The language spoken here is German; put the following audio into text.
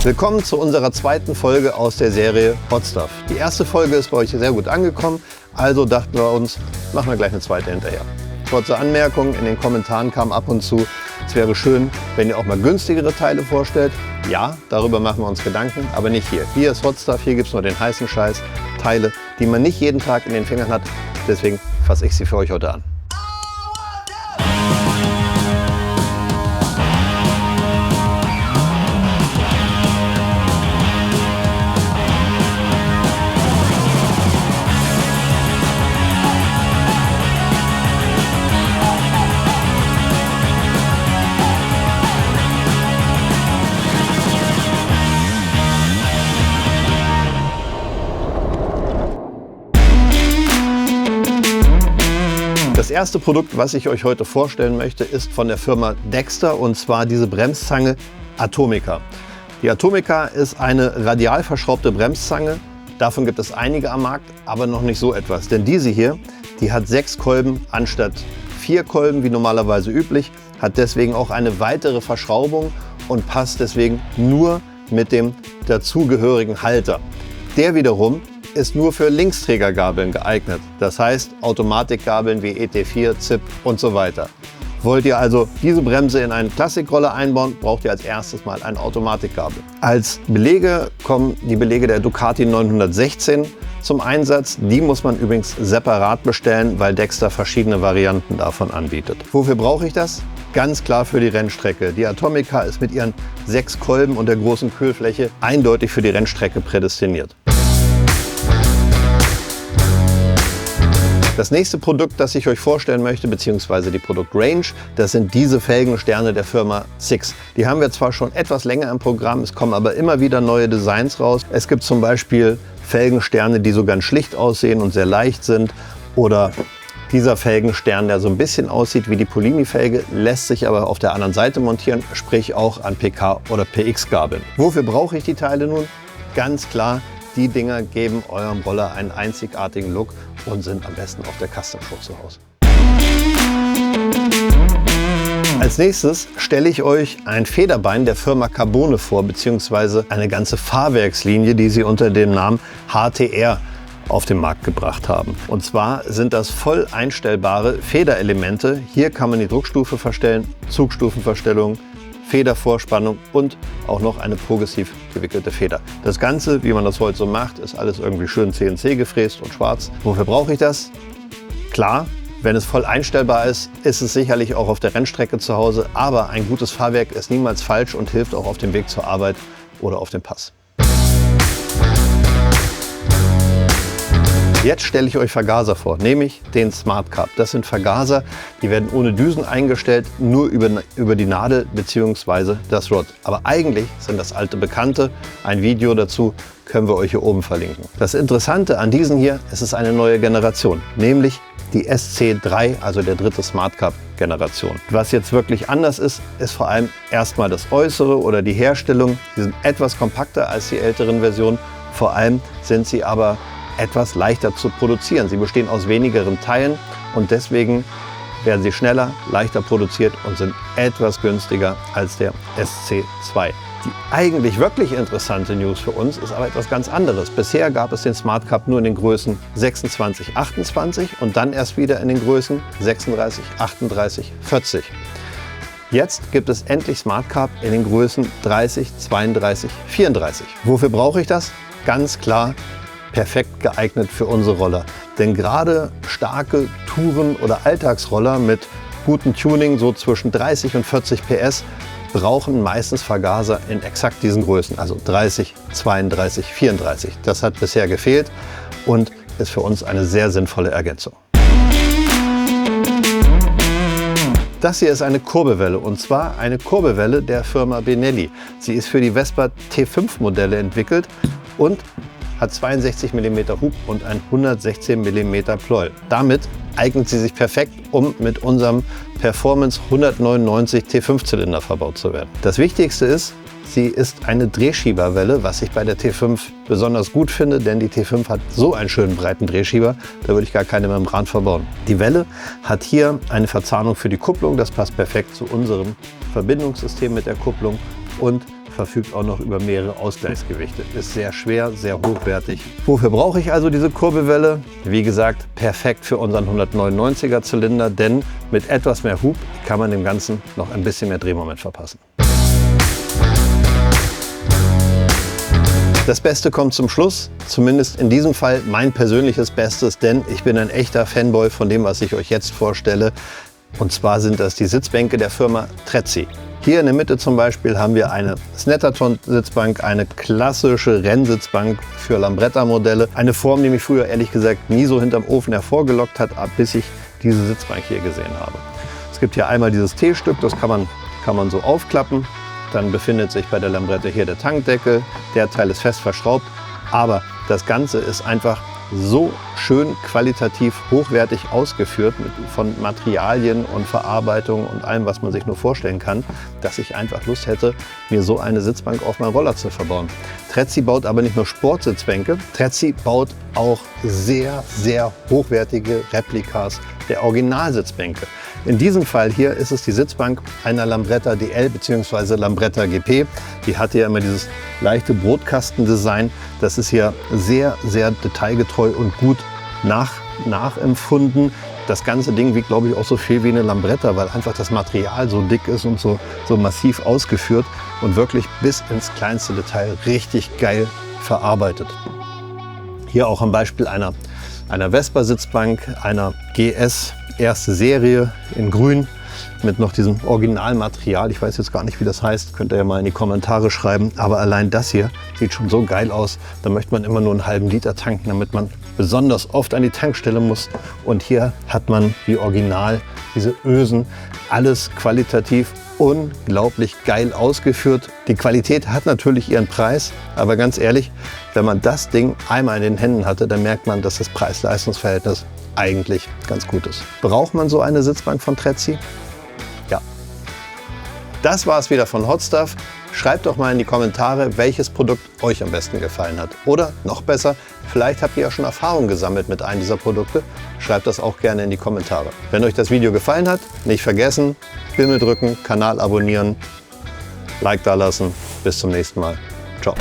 Willkommen zu unserer zweiten Folge aus der Serie Hot Stuff. Die erste Folge ist bei euch sehr gut angekommen, also dachten wir uns, machen wir gleich eine zweite hinterher. Kurze Anmerkung, in den Kommentaren kam ab und zu, es wäre schön, wenn ihr auch mal günstigere Teile vorstellt. Ja, darüber machen wir uns Gedanken, aber nicht hier. Hier ist Hot Stuff, hier gibt es nur den heißen Scheiß, Teile, die man nicht jeden Tag in den Fingern hat. Deswegen fasse ich sie für euch heute an. Das erste Produkt, was ich euch heute vorstellen möchte, ist von der Firma Dexter, und zwar diese Bremszange Atomica. Die Atomica ist eine radial verschraubte Bremszange. Davon gibt es einige am Markt, aber noch nicht so etwas. Denn diese hier, die hat 6 Kolben anstatt 4 Kolben, wie normalerweise üblich, hat deswegen auch eine weitere Verschraubung und passt deswegen nur mit dem dazugehörigen Halter. Der wiederum ist nur für Linksträgergabeln geeignet. Das heißt Automatikgabeln wie ET4, ZIP und so weiter. Wollt ihr also diese Bremse in einen Klassikroller einbauen, braucht ihr als erstes mal eine Automatikgabel. Als Belege kommen die Belege der Ducati 916 zum Einsatz. Die muss man übrigens separat bestellen, weil Dexter verschiedene Varianten davon anbietet. Wofür brauche ich das? Ganz klar für die Rennstrecke. Die Atomica ist mit ihren 6 Kolben und der großen Kühlfläche eindeutig für die Rennstrecke prädestiniert. Das nächste Produkt, das ich euch vorstellen möchte, beziehungsweise die Produktrange, das sind diese Felgensterne der Firma Six. Die haben wir zwar schon etwas länger im Programm, es kommen aber immer wieder neue Designs raus. Es gibt zum Beispiel Felgensterne, die so ganz schlicht aussehen und sehr leicht sind. Oder dieser Felgenstern, der so ein bisschen aussieht wie die Polini-Felge, lässt sich aber auf der anderen Seite montieren, sprich auch an PK- oder PX-Gabeln. Wofür brauche ich die Teile nun? Ganz klar, die Dinger geben eurem Roller einen einzigartigen Look und sind am besten auf der Custom Show zu Hause. Als nächstes stelle ich euch ein Federbein der Firma Carbone vor, beziehungsweise eine ganze Fahrwerkslinie, die sie unter dem Namen HTR auf den Markt gebracht haben. Und zwar sind das voll einstellbare Federelemente. Hier kann man die Druckstufe verstellen, Zugstufenverstellung, Federvorspannung und auch noch eine progressiv gewickelte Feder. Das Ganze, wie man das heute so macht, ist alles irgendwie schön CNC gefräst und schwarz. Wofür brauche ich das? Klar, wenn es voll einstellbar ist, ist es sicherlich auch auf der Rennstrecke zu Hause, aber ein gutes Fahrwerk ist niemals falsch und hilft auch auf dem Weg zur Arbeit oder auf dem Pass. Jetzt stelle ich euch Vergaser vor, nämlich den Smart Carb. Das sind Vergaser, die werden ohne Düsen eingestellt, nur über die Nadel bzw. das Rod. Aber eigentlich sind das alte Bekannte. Ein Video dazu können wir euch hier oben verlinken. Das Interessante an diesen hier, es ist eine neue Generation, nämlich die SC3, also der dritte Smart Carb Generation. Was jetzt wirklich anders ist, ist vor allem erstmal das Äußere oder die Herstellung. Sie sind etwas kompakter als die älteren Versionen. Vor allem sind sie aber etwas leichter zu produzieren. Sie bestehen aus wenigeren Teilen und deswegen werden sie schneller, leichter produziert und sind etwas günstiger als der SC2. Die eigentlich wirklich interessante News für uns ist aber etwas ganz anderes. Bisher gab es den Smart Carb nur in den Größen 26, 28 und dann erst wieder in den Größen 36, 38, 40. Jetzt gibt es endlich Smart Carb in den Größen 30, 32, 34. Wofür brauche ich das? Ganz klar, perfekt geeignet für unsere Roller. Denn gerade starke Touren- oder Alltagsroller mit gutem Tuning, so zwischen 30 und 40 PS, brauchen meistens Vergaser in exakt diesen Größen, also 30, 32, 34. Das hat bisher gefehlt und ist für uns eine sehr sinnvolle Ergänzung. Das hier ist eine Kurbelwelle, und zwar eine Kurbelwelle der Firma Benelli. Sie ist für die Vespa T5 Modelle entwickelt und hat 62 mm Hub und ein 116 mm Pleuel. Damit eignet sie sich perfekt, um mit unserem Performance 199 T5-Zylinder verbaut zu werden. Das Wichtigste ist, sie ist eine Drehschieberwelle, was ich bei der T5 besonders gut finde, denn die T5 hat so einen schönen breiten Drehschieber, da würde ich gar keine Membran verbauen. Die Welle hat hier eine Verzahnung für die Kupplung, das passt perfekt zu unserem Verbindungssystem mit der Kupplung, und verfügt auch noch über mehrere Ausgleichsgewichte. Ist sehr schwer, sehr hochwertig. Wofür brauche ich also diese Kurbelwelle? Wie gesagt, perfekt für unseren 199er Zylinder, denn mit etwas mehr Hub kann man dem Ganzen noch ein bisschen mehr Drehmoment verpassen. Das Beste kommt zum Schluss, zumindest in diesem Fall mein persönliches Bestes, denn ich bin ein echter Fanboy von dem, was ich euch jetzt vorstelle. Und zwar sind das die Sitzbänke der Firma Trezzi. Hier in der Mitte zum Beispiel haben wir eine Snetterton-Sitzbank, eine klassische Rennsitzbank für Lambretta-Modelle. Eine Form, die mich früher ehrlich gesagt nie so hinterm Ofen hervorgelockt hat, bis ich diese Sitzbank hier gesehen habe. Es gibt hier einmal dieses T-Stück, das kann man so aufklappen. Dann befindet sich bei der Lambretta hier der Tankdeckel. Der Teil ist fest verschraubt, aber das Ganze ist einfach so schön qualitativ hochwertig ausgeführt von Materialien und Verarbeitung und allem, was man sich nur vorstellen kann, dass ich einfach Lust hätte, mir so eine Sitzbank auf meinen Roller zu verbauen. Trezzi baut aber nicht nur Sportsitzbänke, Trezzi baut auch sehr, sehr hochwertige Replikas der Originalsitzbänke. In diesem Fall hier ist es die Sitzbank einer Lambretta DL bzw. Lambretta GP. Die hat ja immer dieses leichte Brotkastendesign. Das ist hier sehr, sehr detailgetreu und gut nachempfunden. Das ganze Ding wiegt, glaube ich, auch so viel wie eine Lambretta, weil einfach das Material so dick ist und so massiv ausgeführt und wirklich bis ins kleinste Detail richtig geil verarbeitet. Hier auch am Beispiel einer Vespa-Sitzbank, einer GS erste Serie in grün mit noch diesem Originalmaterial. Ich weiß jetzt gar nicht, wie das heißt. Könnt ihr ja mal in die Kommentare schreiben. Aber allein das hier sieht schon so geil aus. Da möchte man immer nur einen halben Liter tanken, damit man besonders oft an die Tankstelle muss. Und hier hat man wie original diese Ösen. Alles qualitativ unglaublich geil ausgeführt. Die Qualität hat natürlich ihren Preis. Aber ganz ehrlich, wenn man das Ding einmal in den Händen hatte, dann merkt man, dass das Preis-Leistungs-Verhältnis eigentlich ganz gut ist. Braucht man so eine Sitzbank von Trezzi? Ja. Das war es wieder von Hot Stuff. Schreibt doch mal in die Kommentare, welches Produkt euch am besten gefallen hat. Oder noch besser, vielleicht habt ihr ja schon Erfahrung gesammelt mit einem dieser Produkte. Schreibt das auch gerne in die Kommentare. Wenn euch das Video gefallen hat, nicht vergessen, Bimmel drücken, Kanal abonnieren, Like da lassen. Bis zum nächsten Mal. Ciao.